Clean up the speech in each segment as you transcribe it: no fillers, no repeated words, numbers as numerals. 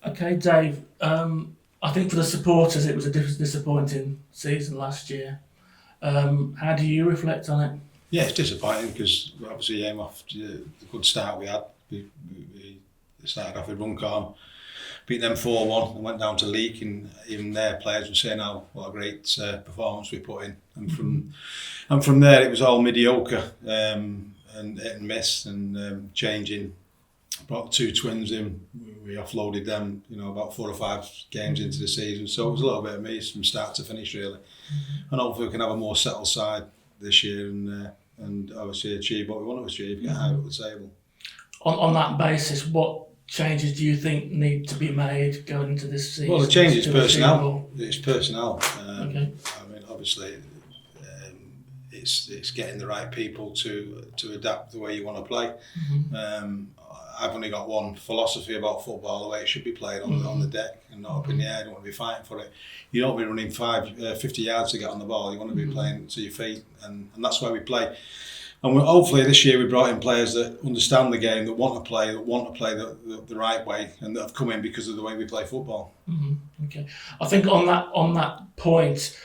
Okay, Dave. I think for the supporters, it was a disappointing season last year. How do you reflect on it? Yeah, it's disappointing because obviously aim off the good start we had. We started off with Runcorn, beat them 4-1 and went down to League, and even their players were saying how what a great performance we put in. And from there it was all mediocre and hit and miss and changing. Brought two twins in. We offloaded them, about 4 or 5 games into the season. So it was a little bit of me from start to finish, really. And hopefully we can have a more settled side this year and obviously achieve what we want to achieve, get higher up the table. On that basis, what changes do you think need to be made going into this season? Well, the change is to personnel. It's personnel. Okay. I mean, obviously, it's getting the right people to adapt the way you want to play. I've only got one philosophy about football: the way it should be played on the deck and not up in the air. I don't want to be fighting for it. You don't want to be running 50 yards to get on the ball. You want to be playing to your feet, and that's why we play. And hopefully this year we brought in players that understand the game, that want to play the right way, and that have come in because of the way we play football. Okay, I think on that point,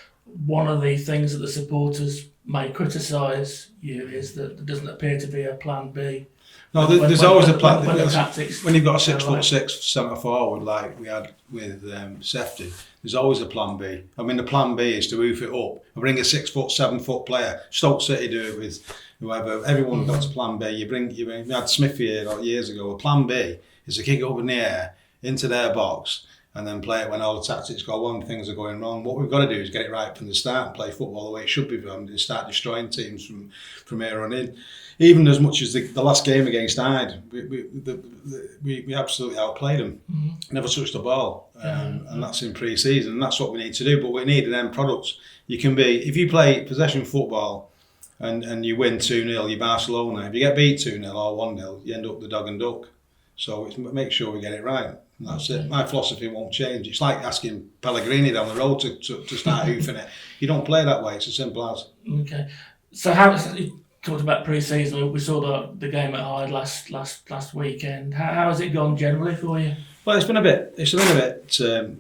one of the things that the supporters may criticise you is that there doesn't appear to be a plan B. No, there's always a plan. When the tactics, when you've got a 6'6" centre forward like we had with Sefton, there's always a plan B. I mean, the plan B is to hoof it up. I bring a 6 foot, 7 foot player. Stoke City do it with whoever. Everyone got a plan B. You bring. We had Smith here years ago. A plan B is to kick it up in the air into their box and then play it when all the tactics go wrong, things are going wrong. What we've got to do is get it right from the start and play football the way it should be done and start destroying teams from here on in. Even as much as the last game against Hyde, we absolutely outplayed them. Never touched the ball, and that's in pre-season. And that's what we need to do. But we need an end product. You can be, if you play possession football and you win 2-0, you're Barcelona. If you get beat 2-0 or 1-0, you end up the dog and duck. So it's make sure we get it right. And that's it. My philosophy won't change. It's like asking Pellegrini down the road to start hoofing it. You don't play that way. It's as simple as. Okay. So how you talked about pre-season? We saw the game at Hyde last weekend. How has it gone generally for you? Well, it's been a bit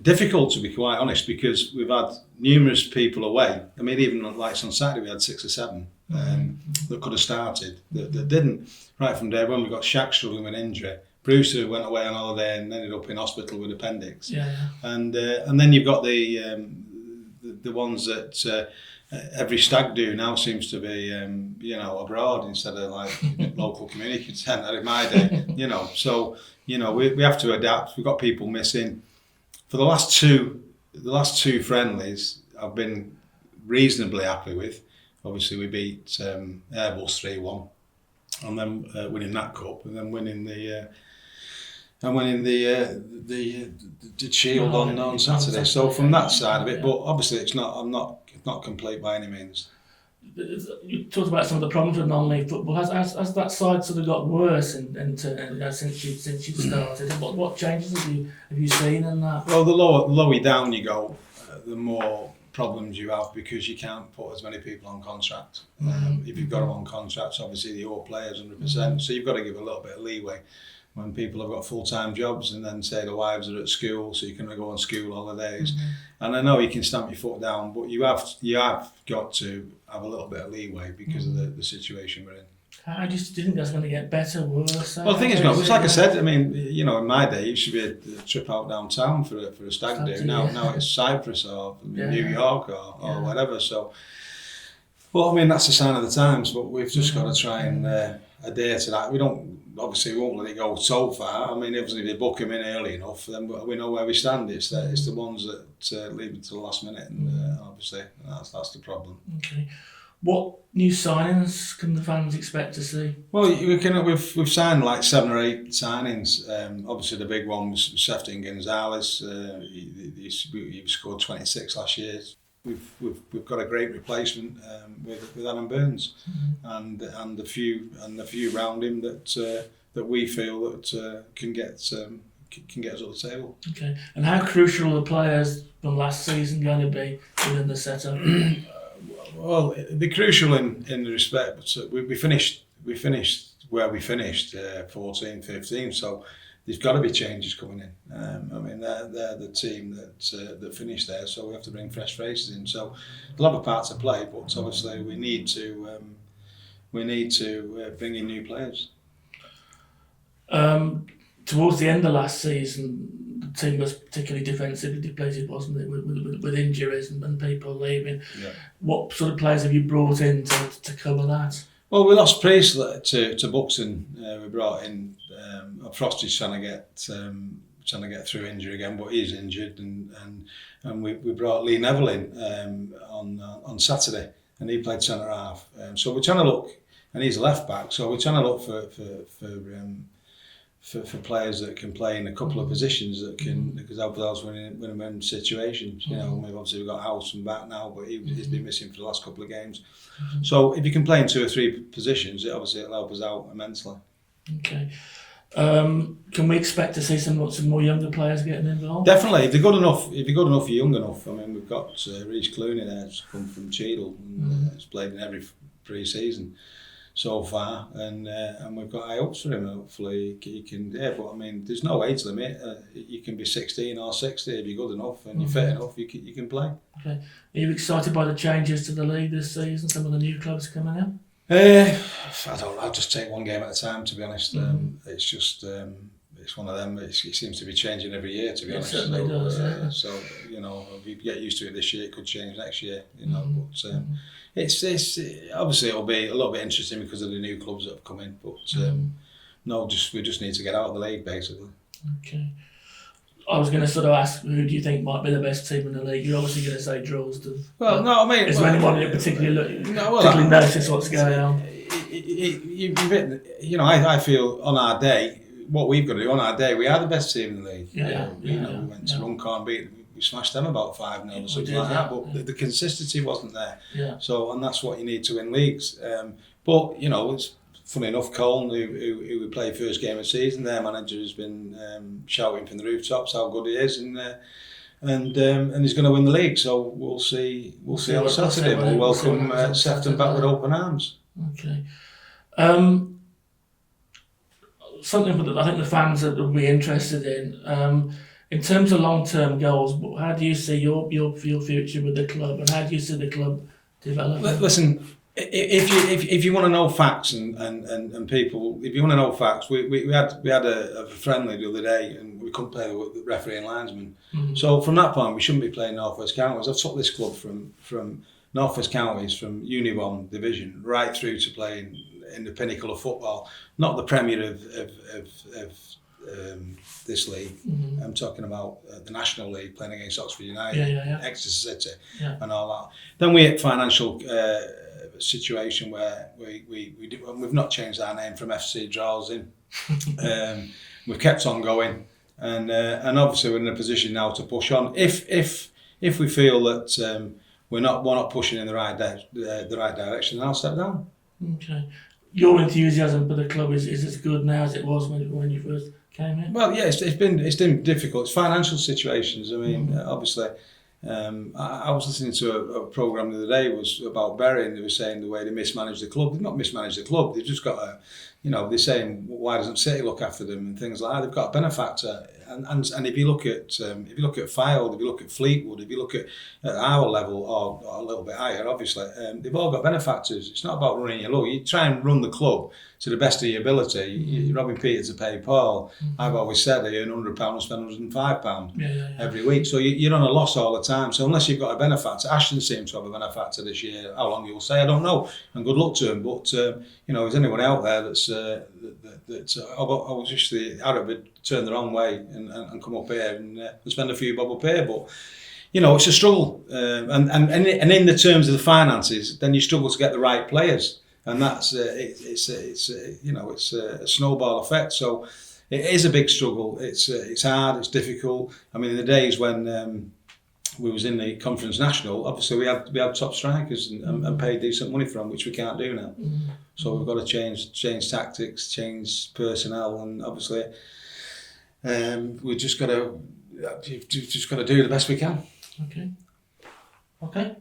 difficult, to be quite honest, because we've had numerous people away. I mean, even like on Saturday we had 6 or 7 that could have started that didn't. Right from day one, we got Shaq struggling with injury. Bruce, who went away on holiday and ended up in hospital with appendix. And then you've got the ones that every stag do now seems to be abroad instead of like local community centre in my day. So we have to adapt. We've got people missing. For the last two friendlies, I've been reasonably happy with. Obviously, we beat Airbus 3-1, and then winning that cup, and then winning the Shield on Saturday. So from that side of it, but obviously I'm not complete by any means. You talked about some of the problems with non-league football. Has that side sort of got worse since you started? What changes have you seen in that? Well, the lower down you go, the more problems you have because you can't put as many people on contract. If you've got them on contracts, obviously the old players 100%. So you've got to give a little bit of leeway when people have got full-time jobs and then say the wives are at school, so you can go on school holidays. And I know you can stamp your foot down, but you have got to have a little bit of leeway because of the situation we're in. How do you think that's going to get better, worse? Well, the thing is, it's like I said, I mean, in my day, it used to be a trip out downtown for a stag do. Now it's Cyprus or New York or whatever. So, well, I mean, that's a sign of the times, but we've just got to try and adhere to that. We won't let it go so far. I mean, obviously, if they book him in early enough, then we know where we stand. It's the ones that leave it to the last minute, and obviously, that's the problem. Okay. What new signings can the fans expect to see? Well, we've signed like 7 or 8 signings. Obviously, the big one was Sefton Gonzalez. He scored 26 last year. We've got a great replacement with Adam Burns, and the few around him that we feel that can get us up the table. Okay, and how crucial are the players from last season going to be within the setup? Well, they're crucial in the respect, but we finished where we finished, 14, 15. So there's got to be changes coming in. I they're the team that finished there, so we have to bring fresh faces in. So they'll have a part to play, but obviously we need to bring in new players. Towards the end of last season, the team was particularly defensively depleted, wasn't it, with injuries and people leaving. Yeah. What sort of players have you brought in to cover that? Well, we lost Priestley to Buxton. We brought in Frosty's trying to get through injury again, but he's injured, and we brought Lee Neville in on Saturday, and he played centre half. So we're trying to look, and he's a left back. So we're trying to look for players that can play in a couple of positions that can, because help us win situations. You know, we've got Howson back now, but he's been missing for the last couple of games. So if you can play in 2 or 3 positions, it'll help us out immensely. Okay. Can we expect to see some more younger players getting involved? Definitely, if they're good enough, you're young enough. I mean, we've got Reece Clooney there, who's come from Cheadle, and has played in every pre-season so far, and we've got high hopes for him. Hopefully he can. Yeah, but I mean, there's no age limit. You can be 16 or 60 if you're good enough and you're fit enough. You can play. Okay. Are you excited by the changes to the league this season? Some of the new clubs coming in. I don't know. I'll just take one game at a time. To be honest, it's just it's one of them. It seems to be changing every year. To be honest, it certainly does. Yeah. So you know, if you get used to it this year, it could change next year. You know, but it's obviously it'll be a little bit interesting because of the new clubs that have come in. But we just need to get out of the league basically. Okay. I was going to sort of ask, who do you think might be the best team in the league? You're obviously going to say Droylsden. Well, no, I mean... Is there anyone you particularly notice what's going on? You know, I feel on our day, what we've got to do on our day, we are the best team in the league. We went to Runcorn, we smashed them about 5-0 or something like that, but the consistency wasn't there. Yeah. So, and that's what you need to win leagues. But, you know, it's funny enough, Colne, who we played first game of the season, their manager has been shouting from the rooftops how good he is, and he's going to win the league. So we'll see on Saturday. We'll welcome Sefton back with open arms. Okay. Something that I think the fans will be interested in terms of long-term goals. How do you see your future with the club, and how do you see the club developing? Listen. If you want to know facts and people, if you want to know facts, we had a friendly the other day and we couldn't play with the referee and linesman. So from that point, we shouldn't be playing North West Counties. I've took this club from North West Counties, from Unibond division right through to playing in the pinnacle of football, not the Premier of this league. I'm talking about the National League, playing against Oxford United, Exeter City, and all that. Then we had financial situation where we've not changed our name from FC Droylsden. We've kept on going, and obviously we're in a position now to push on. If we feel that we're not pushing in the right direction, then I'll step down. Okay. Your enthusiasm for the club is as good now as it was when you first came in? Well, yeah, it's been difficult. It's financial situations. I mean, obviously. I was listening to a programme the other day, was about Bury, and they were saying the way they mismanage the club. They've not mismanaged the club, they've just got they're saying, why doesn't City look after them and things like that. They've got a benefactor, and if you look at Fylde, if you look at Fleetwood, if you look at our level or a little bit higher, obviously, they've all got benefactors. It's not about running your luck. You try and run the club to the best of your ability. You're robbing Peter to pay Paul. I've always said they earn £100 and spend £105 every week. So you're on a loss all the time. So unless you've got a benefactor, Ashton seems to have a benefactor this year. How long you'll say, I don't know. And good luck to him. But is anyone out there that's I was just the Arab would turn the wrong way and come up here and spend a few bob up here, but it's a struggle, and in the terms of the finances, then you struggle to get the right players, and that's it's a snowball effect. So it is a big struggle. It's hard. It's difficult. I mean, in the days when we was in the Conference National, obviously we had top strikers and paid decent money for them, which we can't do now. So we've got to change tactics, change personnel, and obviously we've just got to do the best we can. Okay.